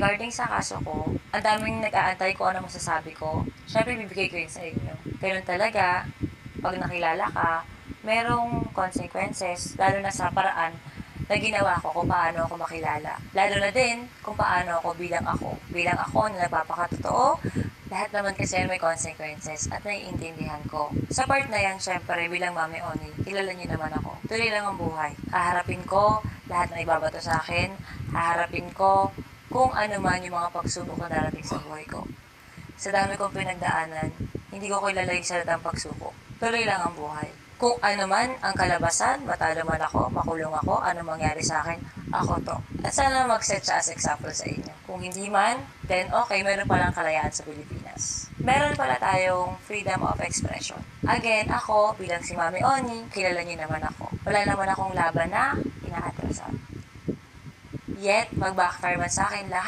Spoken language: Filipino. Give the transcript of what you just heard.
regarding sa kaso ko, ang daming nag-aantay ko ano masasabi ko. Syempre, bibigay ko yun sa inyo. Ganun talaga, pag nakilala ka, merong consequences, lalo na sa paraan na ginawa ko kung paano ako makilala. Lalo na din kung paano ako bilang ako. Bilang ako na nagpapakatotoo, lahat naman kasi may consequences at naiintindihan ko. Sa part na yan, syempre, bilang Mami Oni, kilala niyo naman ako. Tuloy lang ang buhay. Haharapin ko lahat na ibabato sa akin. Haharapin ko kung ano man yung mga pagsubok na darating sa buhay ko. Sa dami kong pinagdaanan, hindi ko kilala yung salitang pagsubok. Tuloy lang ang buhay. Kung ano man ang kalabasan, matalo man ako, makulong ako, ano mangyari sa akin, ako to. At sana mag-set siya as example sa inyo. Kung hindi man, then okay, meron palang kalayaan sa Pilipinas. Meron pala tayong freedom of expression. Again, ako bilang si Mami Oni, kilala niyo naman ako. Wala naman akong laban na inaatrasan. Yet, mag-backfire man sa akin lahat